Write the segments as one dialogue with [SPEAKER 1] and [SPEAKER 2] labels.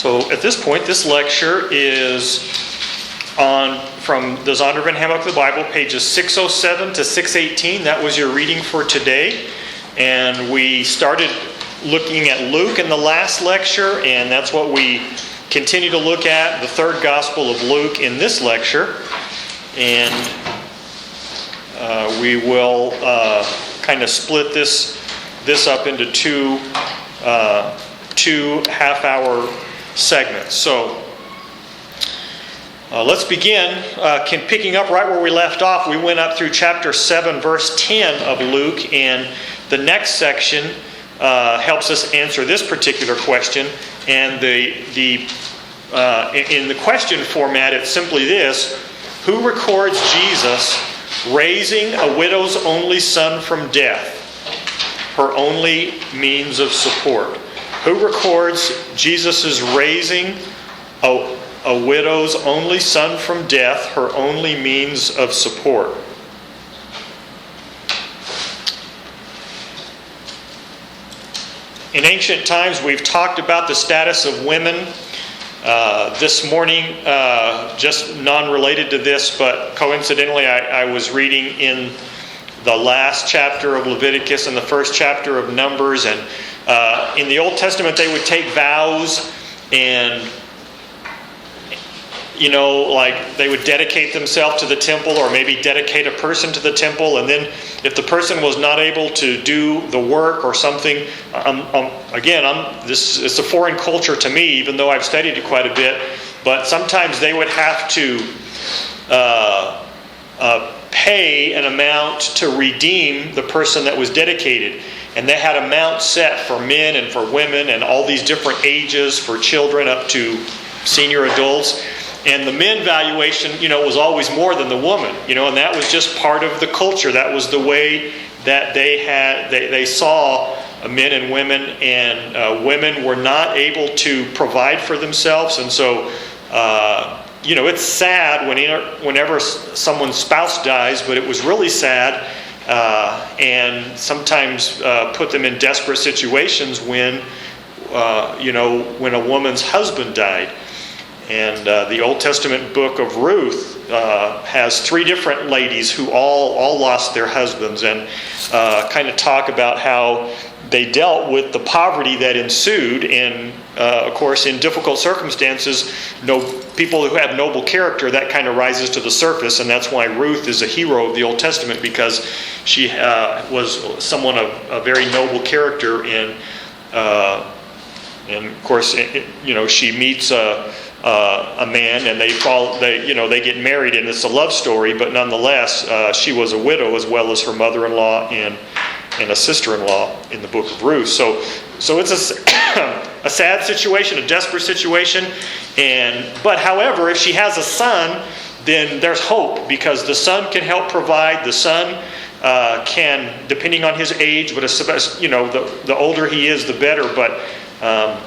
[SPEAKER 1] So at this point, this lecture is from the Zondervan Handbook of the Bible, pages 607 to 618. That was your reading for today. And we started looking at Luke in the last lecture, and that's what we continue to look at, the third Gospel of Luke in this lecture. And we will kind of split this up into two half-hour segments. So let's begin. Picking up right where we left off, we went up through chapter 7, verse 10 of Luke, and the next section helps us answer this particular question. And in the question format, it's simply this: who records Jesus raising a widow's only son from death, her only means of support? Who records Jesus' raising a widow's only son from death, her only means of support? In ancient times, we've talked about the status of women. This morning, just non-related to this, but coincidentally, I was reading in the last chapter of Leviticus and the first chapter of Numbers, and in the Old Testament, they would take vows, and like they would dedicate themselves to the temple, or maybe dedicate a person to the temple, and then if the person was not able to do the work or something, this is a foreign culture to me, even though I've studied it quite a bit. But sometimes they would have to pay an amount to redeem the person that was dedicated. And they had amounts set for men and for women and all these different ages, for children up to senior adults. And the men valuation, was always more than the woman, and that was just part of the culture. That was the way that they saw men and women, and women were not able to provide for themselves. And so, it's sad whenever someone's spouse dies, but it was really sad and sometimes put them in desperate situations when a woman's husband died. And the Old Testament book of Ruth has 3 different ladies who all lost their husbands, and kind of talk about how they dealt with the poverty that ensued. And of course, in difficult circumstances, people who have noble character, that kind of rises to the surface, and that's why Ruth is a hero of the Old Testament, because she was someone of a very noble character. And of course, she meets a man, and they get married, and it's a love story. But nonetheless, she was a widow as well as her mother-in-law and a sister-in-law in the book of Ruth. So it's a sad situation, a desperate situation. But however, if she has a son, then there's hope, because the son can help provide. The son can, depending on his age, but the older he is, the better. But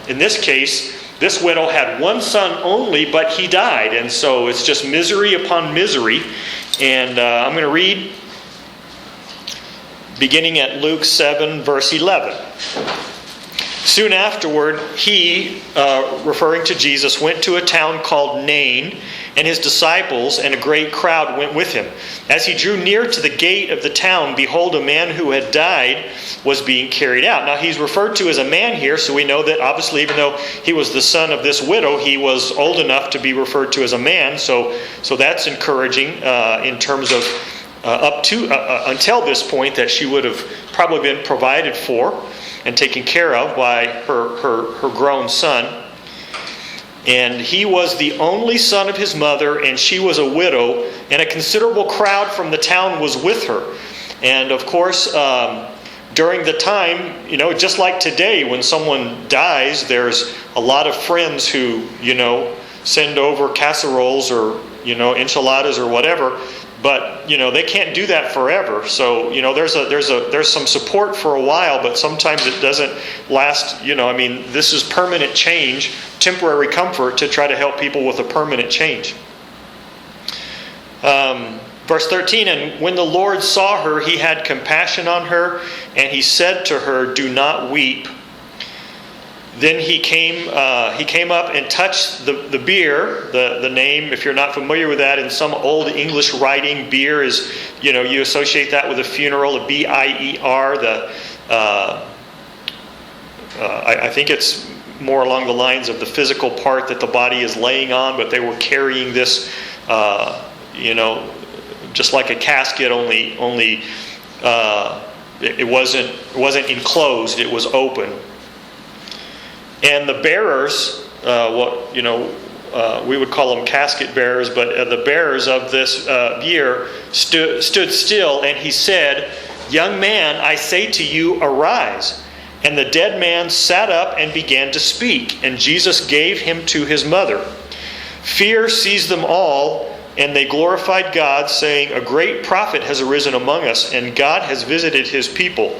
[SPEAKER 1] in this case, this widow had one son only, but he died. And so it's just misery upon misery. And I'm going to read beginning at Luke 7, verse 11. Soon afterward, he, referring to Jesus, went to a town called Nain, and his disciples and a great crowd went with him. As he drew near to the gate of the town, behold, a man who had died was being carried out. Now, he's referred to as a man here, so we know that obviously, even though he was the son of this widow, he was old enough to be referred to as a man. So that's encouraging in terms of until this point, that she would have probably been provided for and taken care of by her grown son. And he was the only son of his mother, and she was a widow, and a considerable crowd from the town was with her. And of course, during the time, just like today, when someone dies, there's a lot of friends who, send over casseroles or, enchiladas or whatever. But they can't do that forever. So there's some support for a while, but sometimes it doesn't last. This is permanent change, temporary comfort to try to help people with a permanent change. Verse 13, and when the Lord saw her, he had compassion on her, and he said to her, "Do not weep." Then he came up and touched the bier. The name, if you're not familiar with that, in some old English writing, bier is, you associate that with a funeral, a B-I-E-R. I think it's more along the lines of the physical part that the body is laying on, but they were carrying this, just like a casket, only it wasn't enclosed, it was open. And the bearers, we would call them casket bearers, but the bearers of this bier stood still, and he said, "Young man, I say to you, arise." And the dead man sat up and began to speak, and Jesus gave him to his mother. Fear seized them all, and they glorified God, saying, "A great prophet has arisen among us, and God has visited his people."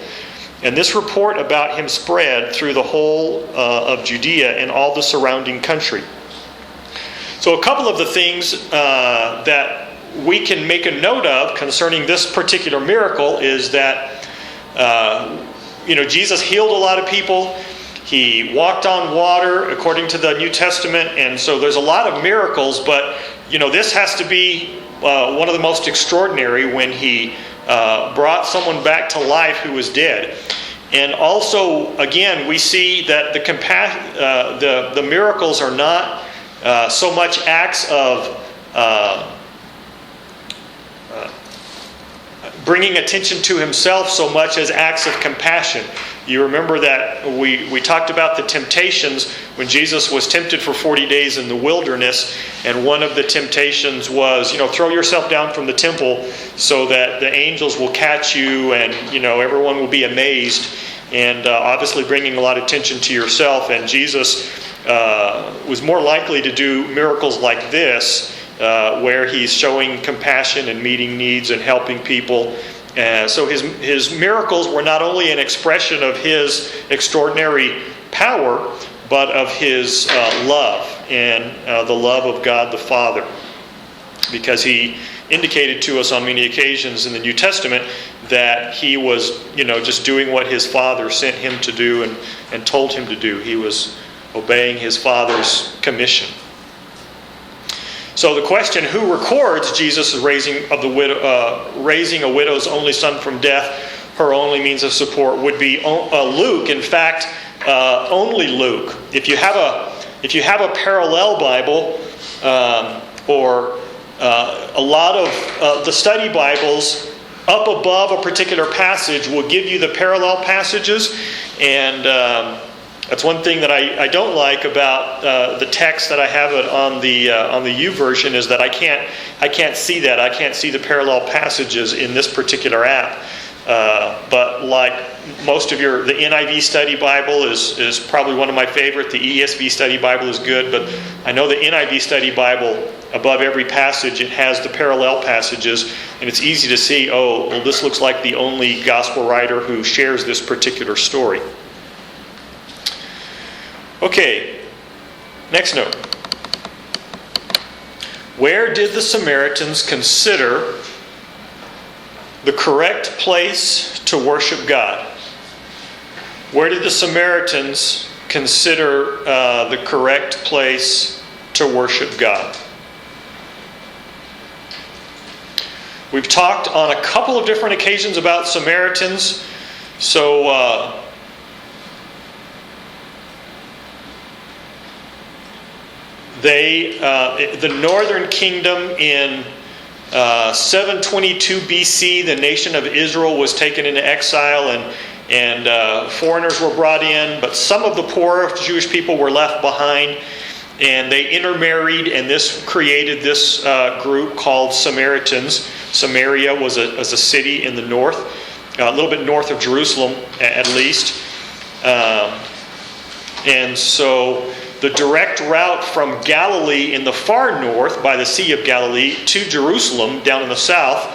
[SPEAKER 1] And this report about him spread through the whole of Judea and all the surrounding country. So a couple of the things that we can make a note of concerning this particular miracle is that Jesus healed a lot of people. He walked on water according to the New Testament, and so there's a lot of miracles, but this has to be one of the most extraordinary when he brought someone back to life who was dead. And also, again, we see that the miracles are not so much acts of bringing attention to himself so much as acts of compassion. You remember that we talked about the temptations when Jesus was tempted for 40 days in the wilderness, and one of the temptations was, throw yourself down from the temple so that the angels will catch you and, everyone will be amazed, and obviously bringing a lot of attention to yourself. And Jesus was more likely to do miracles like this, where he's showing compassion and meeting needs and helping people. So his miracles were not only an expression of his extraordinary power, but of his love and the love of God the Father. Because he indicated to us on many occasions in the New Testament that he was, just doing what his Father sent him to do and told him to do. He was obeying his Father's commission. So the question, who records Jesus' raising a widow's only son from death, her only means of support, would be Luke. In fact, only Luke. If you have a parallel Bible, or a lot of the study Bibles, up above a particular passage will give you the parallel passages, and that's one thing that I don't like about the text that I have it on the YouVersion, is that I can't see that. I can't see the parallel passages in this particular app. But like most of the NIV Study Bible is probably one of my favorite. The ESV Study Bible is good, but I know the NIV Study Bible, above every passage, it has the parallel passages, and it's easy to see, this looks like the only gospel writer who shares this particular story. Okay, next note. Where did the Samaritans consider the correct place to worship God? Where did the Samaritans consider the correct place to worship God? We've talked on a couple of different occasions about Samaritans, so the northern kingdom in 722 BC, the nation of Israel was taken into exile, and foreigners were brought in, but some of the poor Jewish people were left behind, and they intermarried, and this created this group called Samaritans. Samaria was a city in the north, a little bit north of Jerusalem at least, and so the direct route from Galilee in the far north by the Sea of Galilee to Jerusalem down in the south,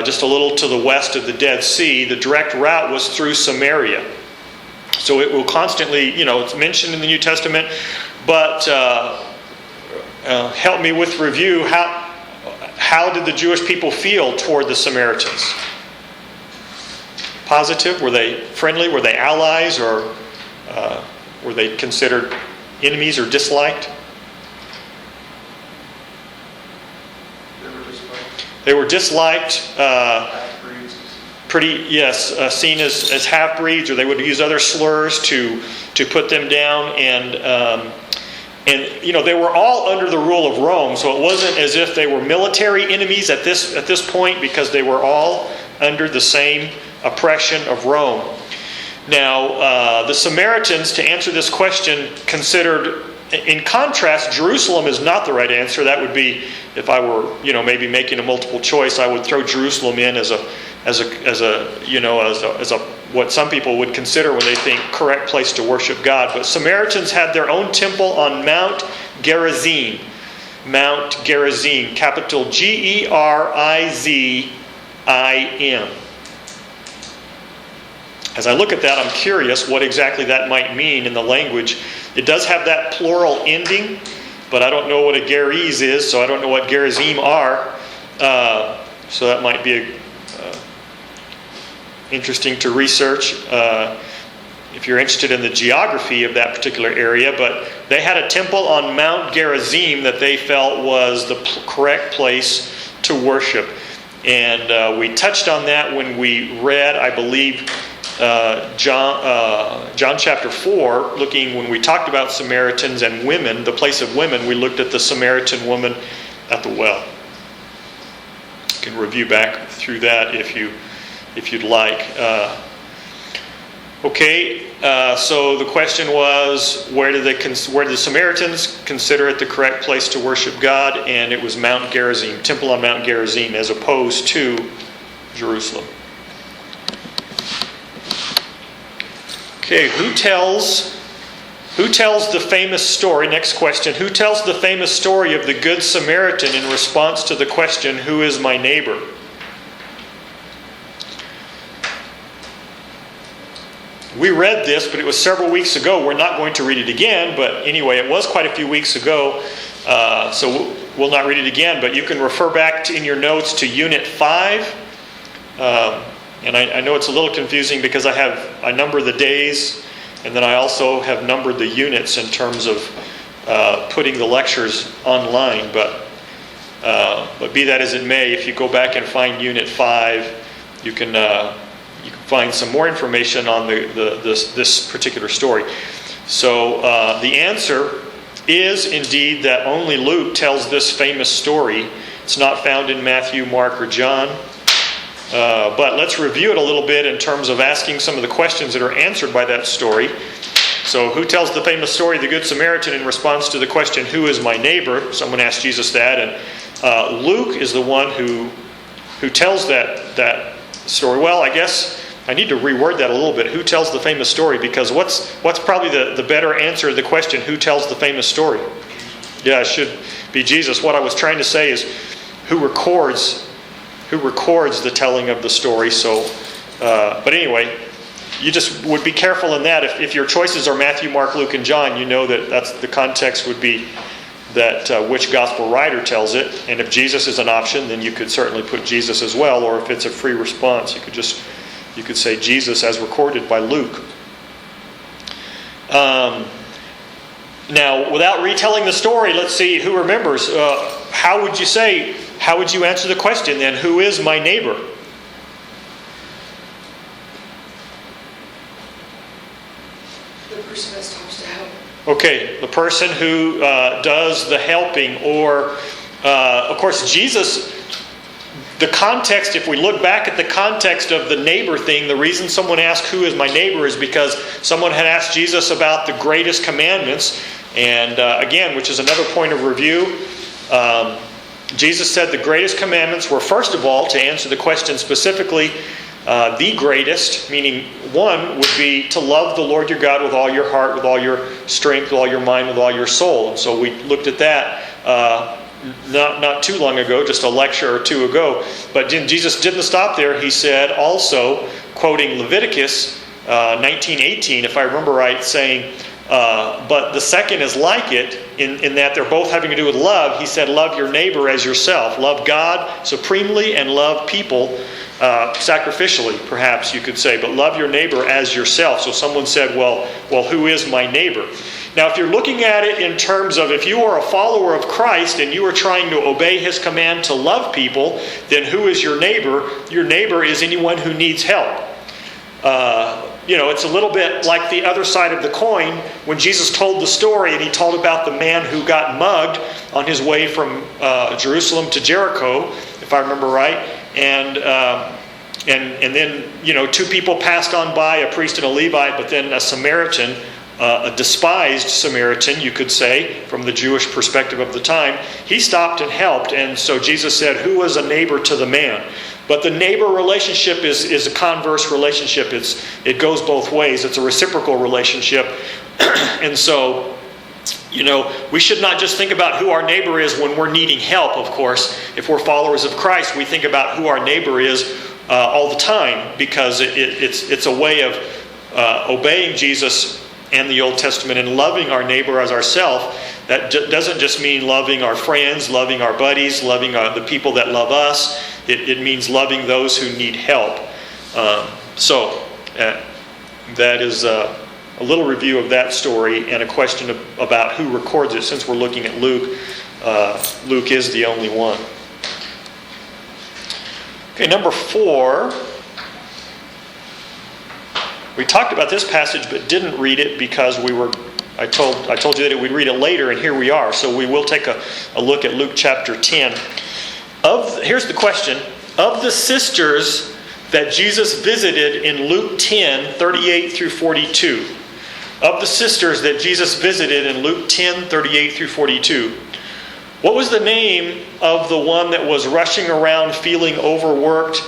[SPEAKER 1] just a little to the west of the Dead Sea, the direct route was through Samaria. So it will constantly, it's mentioned in the New Testament, but help me with review. How did the Jewish people feel toward the Samaritans? Positive? Were they friendly? Were they allies? Or Were they considered enemies or disliked? They were disliked. Seen as half-breeds, or they would use other slurs to put them down, and they were all under the rule of Rome, so it wasn't as if they were military enemies at this point, because they were all under the same oppression of Rome. Now, the Samaritans, to answer this question, considered, in contrast, Jerusalem is not the right answer. That would be, if I were, maybe making a multiple choice, I would throw Jerusalem in as what some people would consider when they think correct place to worship God. But Samaritans had their own temple on Mount Gerizim. Mount Gerizim, capital Gerizim. As I look at that, I'm curious what exactly that might mean in the language. It does have that plural ending, but I don't know what a Geriz is, so I don't know what Gerizim are. So that might be interesting to research if you're interested in the geography of that particular area. But they had a temple on Mount Gerizim that they felt was the correct place to worship. And we touched on that when we read, I believe, John chapter 4, when we talked about Samaritans and women, the place of women. We looked at the Samaritan woman at the well. You can review back through that if you'd like. So the question was, where did the Samaritans consider it the correct place to worship God? And it was Mount Gerizim, temple on Mount Gerizim, as opposed to Jerusalem. Okay, who tells the famous story? Next question. Who tells the famous story of the Good Samaritan in response to the question, who is my neighbor? We read this, but it was several weeks ago. We're not going to read it again, but anyway, it was quite a few weeks ago, so we'll not read it again, but you can refer back in your notes to Unit 5. And I know it's a little confusing because I number the days, and then I also have numbered the units in terms of putting the lectures online. But be that as it may, if you go back and find Unit 5, you can find some more information on this particular story. So the answer is indeed that only Luke tells this famous story. It's not found in Matthew, Mark, or John. But let's review it a little bit in terms of asking some of the questions that are answered by that story. So who tells the famous story of the Good Samaritan in response to the question, who is my neighbor? Someone asked Jesus that, and Luke is the one who tells that story. Well, I guess I need to reword that a little bit. Who tells the famous story? Because what's probably the better answer to the question, who tells the famous story? Yeah, it should be Jesus. What I was trying to say is who records the telling of the story. So, but anyway, you just would be careful in that. If your choices are Matthew, Mark, Luke, and John, you know that's the context would be that which gospel writer tells it. And if Jesus is an option, then you could certainly put Jesus as well. Or if it's a free response, you could say Jesus as recorded by Luke. Now, without retelling the story, let's see who remembers. How would you answer the question then? Who is my neighbor?
[SPEAKER 2] The person that stops to help.
[SPEAKER 1] Okay, the person who does the helping, or of course Jesus. The context, if we look back at the context of the neighbor thing, the reason someone asked who is my neighbor is because someone had asked Jesus about the greatest commandments. And again, which is another point of review, Jesus said the greatest commandments were, first of all, to answer the question specifically, the greatest, meaning one would be to love the Lord your God with all your heart, with all your strength, with all your mind, with all your soul. And so we looked at that not too long ago, just a lecture or two ago. But Jesus didn't stop there. He said also, quoting Leviticus 19:18, if I remember right, saying, but the second is like it in that they're both having to do with love. He said, love your neighbor as yourself. Love God supremely and love people sacrificially, perhaps you could say, but love your neighbor as yourself. So someone said, well, who is my neighbor? Now, if you're looking at it in terms of if you are a follower of Christ and you are trying to obey his command to love people, then who is your neighbor? Your neighbor is anyone who needs help. It's a little bit like the other side of the coin when Jesus told the story and he told about the man who got mugged on his way from Jerusalem to Jericho, if I remember right. And then, two people passed on by, a priest and a Levite, but then a Samaritan, a despised Samaritan, you could say, from the Jewish perspective of the time, he stopped and helped. And so Jesus said, who was a neighbor to the man? But the neighbor relationship is a converse relationship. It goes both ways. It's a reciprocal relationship. And so, we should not just think about who our neighbor is when we're needing help, of course. If we're followers of Christ, we think about who our neighbor is all the time, because it's a way of obeying Jesus and the Old Testament and loving our neighbor as ourselves. That doesn't just mean loving our friends, loving our buddies, loving the people that love us. It means loving those who need help. That is a little review of that story and a question about who records it. Since we're looking at Luke, Luke is the only one. Okay, number 4. We talked about this passage but didn't read it because I told you that we'd read it later, and here we are. So we will take a look at Luke chapter 10. Here's the question. Of the sisters that Jesus visited in Luke 10, 38 through 42. Of the sisters that Jesus visited in Luke 10, 38 through 42. What was the name of the one that was rushing around feeling overworked,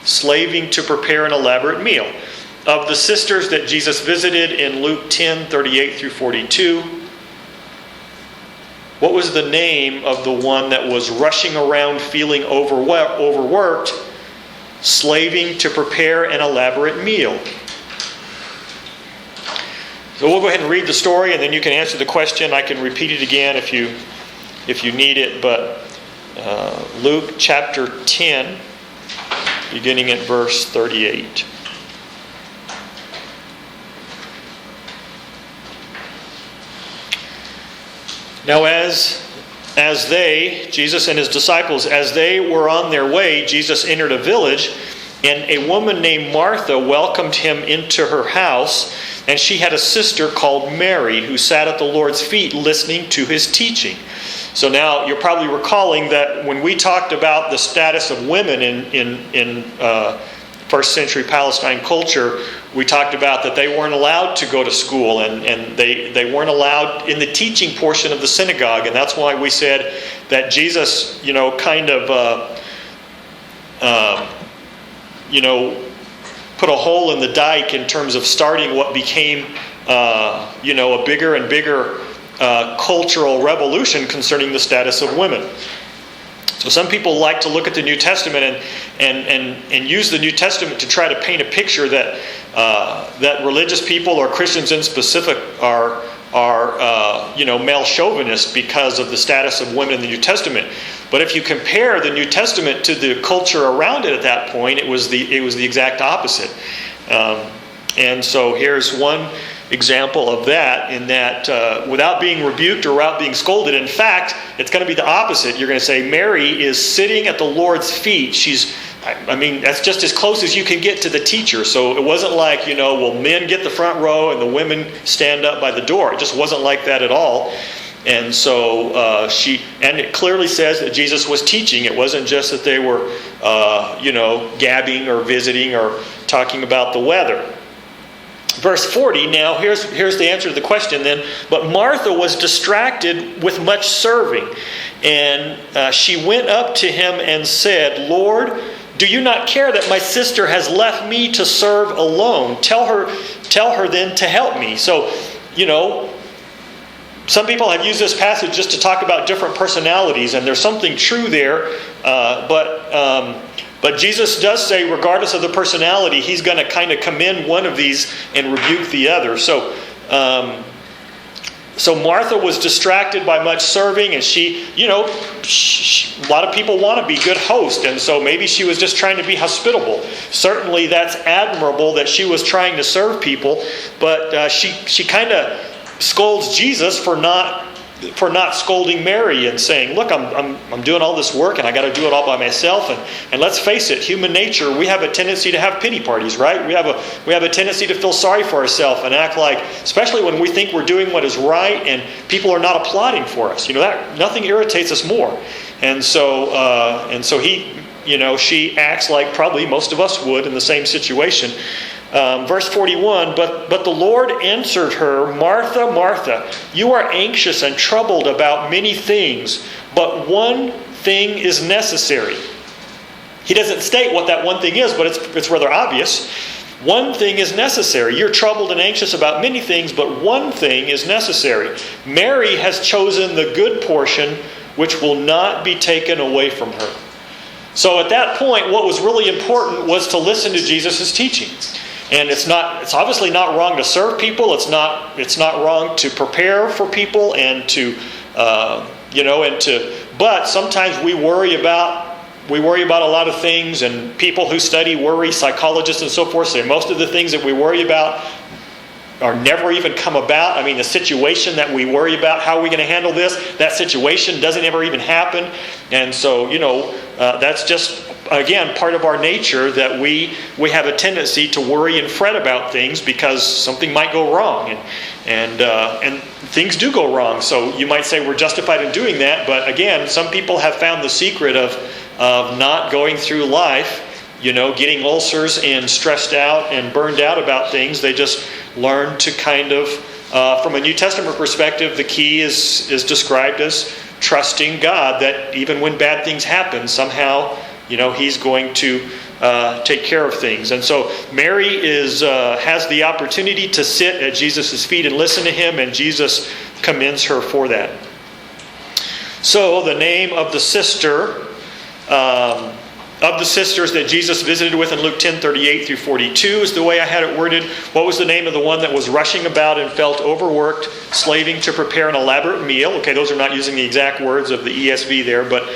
[SPEAKER 1] slaving to prepare an elaborate meal? Of the sisters that Jesus visited in Luke 10, 38 through 42, what was the name of the one that was rushing around feeling overworked, slaving to prepare an elaborate meal? So we'll go ahead and read the story, and then you can answer the question. I can repeat it again if you need it. But Luke chapter 10, beginning at verse 38. Now as they, Jesus and his disciples, as they were on their way, Jesus entered a village, and a woman named Martha welcomed him into her house, and she had a sister called Mary who sat at the Lord's feet listening to his teaching. So now you're probably recalling that when we talked about the status of women in first century Palestine culture, we talked about that they weren't allowed to go to school and they weren't allowed in the teaching portion of the synagogue. And that's why we said that Jesus, put a hole in the dike in terms of starting what became, a bigger and bigger cultural revolution concerning the status of women. So some people like to look at the New Testament and use the New Testament to try to paint a picture that that religious people or Christians in specific are male chauvinists because of the status of women in the New Testament. But if you compare the New Testament to the culture around it at that point, it was the exact opposite. And so here's one example of that, in that without being rebuked or without being scolded. In fact, it's going to be the opposite. You're going to say Mary is sitting at the Lord's feet. That's just as close as you can get to the teacher. So it wasn't like, men get the front row and the women stand up by the door. It just wasn't like that at all. And so and it clearly says that Jesus was teaching. It wasn't just that they were, gabbing or visiting or talking about the weather. Verse 40, now here's the answer to the question then. But Martha was distracted with much serving, and she went up to him and said, Lord, do you not care that my sister has left me to serve alone? Tell her then to help me. So, some people have used this passage just to talk about different personalities, and there's something true there, but Jesus does say, regardless of the personality, he's going to kind of commend one of these and rebuke the other. So So Martha was distracted by much serving, and she, a lot of people want to be good hosts, and so maybe she was just trying to be hospitable. Certainly that's admirable that she was trying to serve people, but she kind of scolds Jesus for not scolding Mary and saying, look, I'm doing all this work and I got to do it all by myself. And let's face it, human nature, we have a tendency to have pity parties, right? We have a tendency to feel sorry for ourselves and act like, especially when we think we're doing what is right and people are not applauding for us. That nothing irritates us more. And so she acts like probably most of us would in the same situation. Verse 41, but the Lord answered her, Martha, Martha, you are anxious and troubled about many things, but one thing is necessary. He doesn't state what that one thing is, but it's rather obvious. One thing is necessary. You're troubled and anxious about many things, but one thing is necessary. Mary has chosen the good portion, which will not be taken away from her. So at that point, what was really important was to listen to Jesus' teaching. And it's obviously not wrong to serve people. It's not wrong to prepare for people and but sometimes we worry about a lot of things, and people who study worry, psychologists and so forth, say most of the things that we worry about are never even come about. I mean, the situation that we worry about, how are we going to handle this? That situation doesn't ever even happen. And so, that's just, again, part of our nature, that we have a tendency to worry and fret about things because something might go wrong. And things do go wrong. So you might say we're justified in doing that. But again, some people have found the secret of not going through life, getting ulcers and stressed out and burned out about things. They just learn to kind of, from a New Testament perspective, the key is described as trusting God, that even when bad things happen, somehow, He's going to take care of things. And so Mary has the opportunity to sit at Jesus' feet and listen to Him, and Jesus commends her for that. So the name of the sister, of the sisters that Jesus visited with in Luke 10:38 through 42 is the way I had it worded. What was the name of the one that was rushing about and felt overworked, slaving to prepare an elaborate meal? Okay, those are not using the exact words of the ESV there, but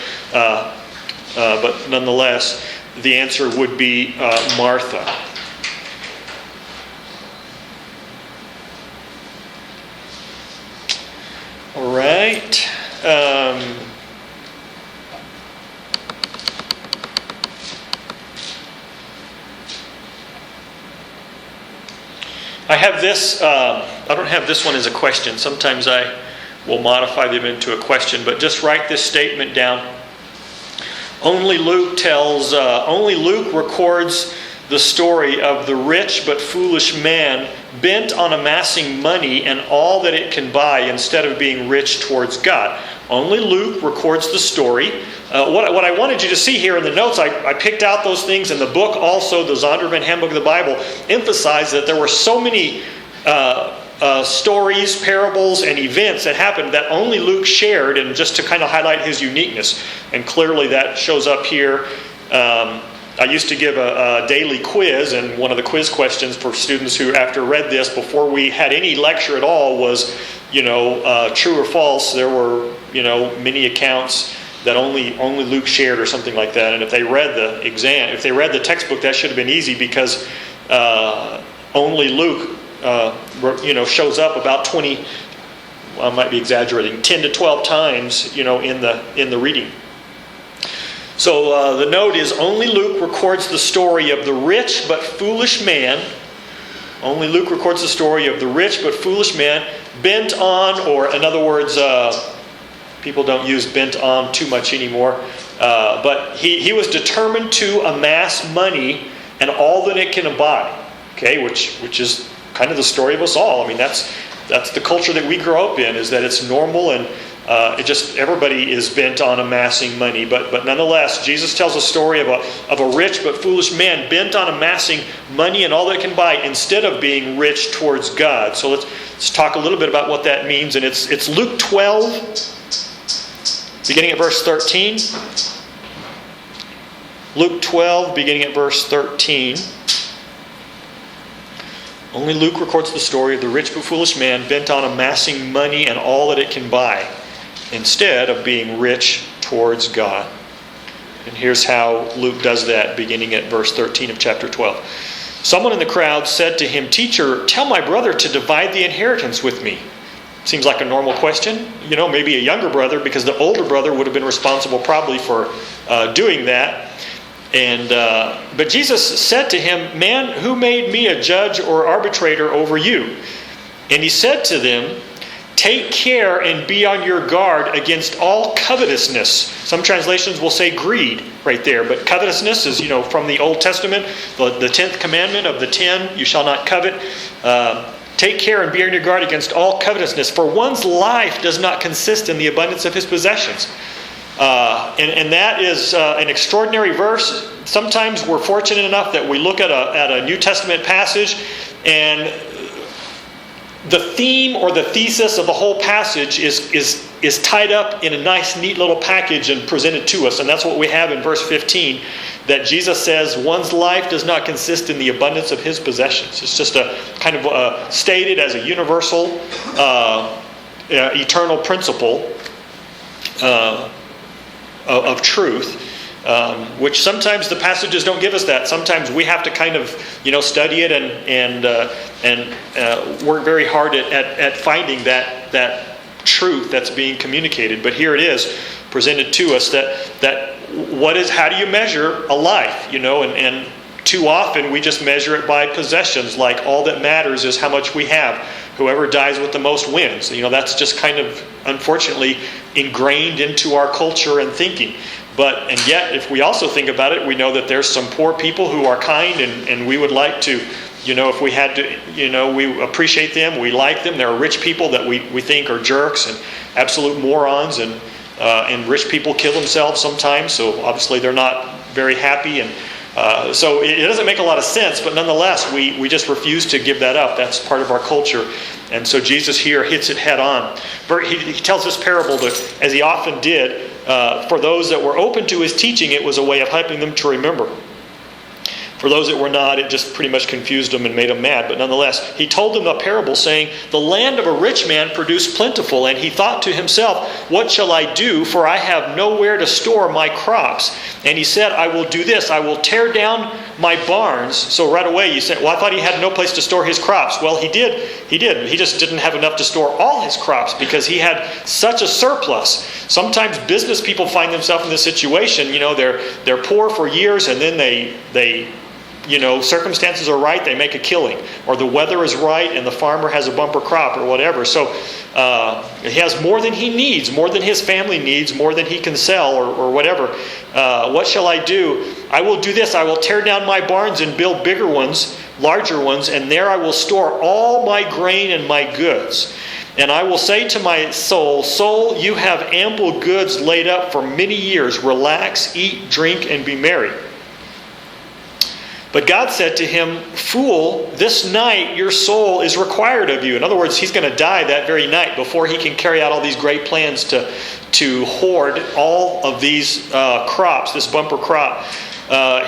[SPEAKER 1] nonetheless, the answer would be Martha. All right. I have this, I don't have this one as a question. Sometimes I will modify them into a question, but just write this statement down. Only Luke records the story of the rich but foolish man bent on amassing money and all that it can buy instead of being rich towards God. Only Luke records the story. What I wanted you to see here in the notes, I picked out those things in the book. Also, the Zondervan Handbook of the Bible emphasized that there were so many stories, parables, and events that happened that only Luke shared, and just to kind of highlight his uniqueness. And clearly that shows up here. I used to give a daily quiz, and one of the quiz questions for students who, after read this, before we had any lecture at all, was, true or false. There were, many accounts that only Luke shared or something like that. And if they read the textbook, that should have been easy, because only Luke, shows up about 20, I might be exaggerating, 10 to 12 times, in the reading. So the note is, only Luke records the story of the rich but foolish man. Only Luke records the story of the rich but foolish man bent on, or in other words, people don't use bent on too much anymore, but he was determined to amass money and all that it can buy. Okay, which is kind of the story of us all. I mean, that's the culture that we grow up in, is that it's normal, and everybody is bent on amassing money. But nonetheless, Jesus tells a story of a rich but foolish man bent on amassing money and all that it can buy instead of being rich towards God. So let's talk a little bit about what that means. And it's Luke 12, beginning at verse 13. Luke 12, beginning at verse 13. Only Luke records the story of the rich but foolish man bent on amassing money and all that it can buy, instead of being rich towards God. And here's how Luke does that, beginning at verse 13 of chapter 12. Someone in the crowd said to him, "Teacher, tell my brother to divide the inheritance with me." Seems like a normal question. Maybe a younger brother, because the older brother would have been responsible probably for doing that. But Jesus said to him, "Man, who made me a judge or arbitrator over you?" And he said to them, "Take care and be on your guard against all covetousness." Some translations will say greed right there, but covetousness is, from the Old Testament, the 10th commandment of the 10, you shall not covet. Take care and be on your guard against all covetousness, for one's life does not consist in the abundance of his possessions. And that is an extraordinary verse. Sometimes we're fortunate enough that we look at a New Testament passage, and the theme or the thesis of the whole passage is tied up in a nice, neat little package and presented to us. And that's what we have in verse 15, that Jesus says one's life does not consist in the abundance of his possessions. It's just a kind of stated as a universal, eternal principle of truth, which sometimes the passages don't give us that. Sometimes we have to kind of, study it and work very hard at finding that truth that's being communicated. But here it is presented to us how do you measure a life? And too often we just measure it by possessions, like all that matters is how much we have. Whoever dies with the most wins. That's just kind of, unfortunately, ingrained into our culture and thinking. And yet, if we also think about it, we know that there's some poor people who are kind, and we would like to, if we had to, we appreciate them, we like them. There are rich people that we think are jerks and absolute morons, and rich people kill themselves sometimes, so obviously they're not very happy. And so it doesn't make a lot of sense, but nonetheless, we just refuse to give that up. That's part of our culture. And so Jesus here hits it head on. He tells this parable, as he often did, for those that were open to his teaching, it was a way of helping them to remember. For those that were not, it just pretty much confused them and made them mad. But nonetheless, he told them a parable saying, "The land of a rich man produced plentiful, and he thought to himself, 'What shall I do? For I have nowhere to store my crops.' And he said, 'I will do this. I will tear down my barns.'" So right away you say, "Well, I thought he had no place to store his crops." Well, he did. He just didn't have enough to store all his crops because he had such a surplus. Sometimes business people find themselves in this situation. They're poor for years, and then they circumstances are right, they make a killing. Or the weather is right and the farmer has a bumper crop or whatever. So he has more than he needs, more than his family needs, more than he can sell or whatever. "What shall I do? I will do this. I will tear down my barns and build bigger ones, larger ones, and there I will store all my grain and my goods. And I will say to my soul, 'Soul, you have ample goods laid up for many years. Relax, eat, drink, and be merry.' But God said to him, 'Fool, this night your soul is required of you.'" In other words, he's going to die that very night before he can carry out all these great plans to hoard all of these crops, this bumper crop.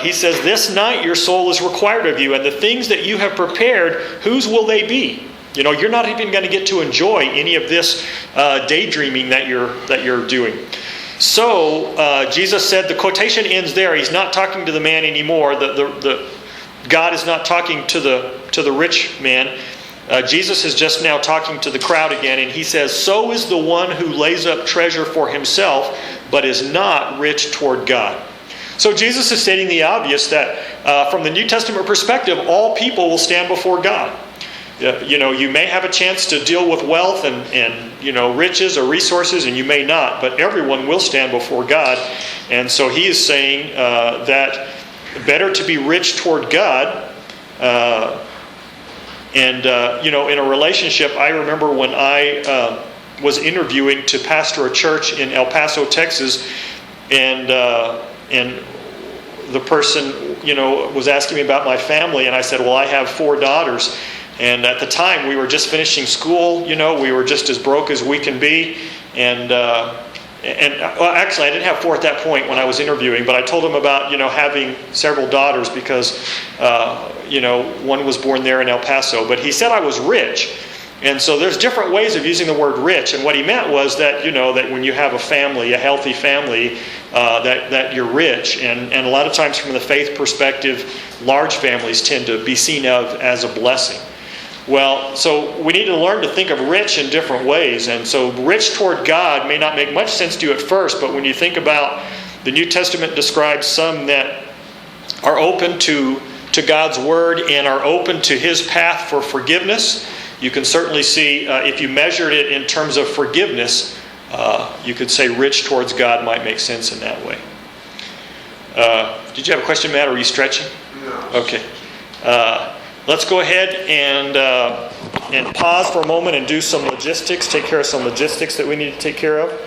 [SPEAKER 1] He says, "This night your soul is required of you, and the things that you have prepared, whose will they be?" You're not even going to get to enjoy any of this daydreaming that you're doing. So Jesus said, the quotation ends there. He's not talking to the man anymore. God is not talking to the rich man. Jesus is just now talking to the crowd again, and he says, "So is the one who lays up treasure for himself, but is not rich toward God." So Jesus is stating the obvious that from the New Testament perspective, all people will stand before God. You may have a chance to deal with wealth and riches or resources, and you may not, but everyone will stand before God. And so he is saying that better to be rich toward God. In a relationship, I remember when I was interviewing to pastor a church in El Paso, Texas, and the person was asking me about my family, and I said, "Well, I have 4 daughters." And at the time, we were just finishing school. We were just as broke as we can be. And well, actually, I didn't have 4 at that point when I was interviewing, but I told him about, having several daughters because, one was born there in El Paso. But he said I was rich. And so there's different ways of using the word rich. And what he meant was that, that when you have a family, a healthy family, that you're rich. And a lot of times from the faith perspective, large families tend to be seen of as a blessing. Well, so we need to learn to think of rich in different ways. And so rich toward God may not make much sense to you at first, but when you think about the New Testament describes some that are open to God's Word and are open to His path for forgiveness, you can certainly see, if you measured it in terms of forgiveness, you could say rich towards God might make sense in that way. Did you have a question, Matt, or are you stretching?
[SPEAKER 3] No.
[SPEAKER 1] Okay. Let's go ahead and pause for a moment and do some logistics, take care of some logistics that we need to take care of.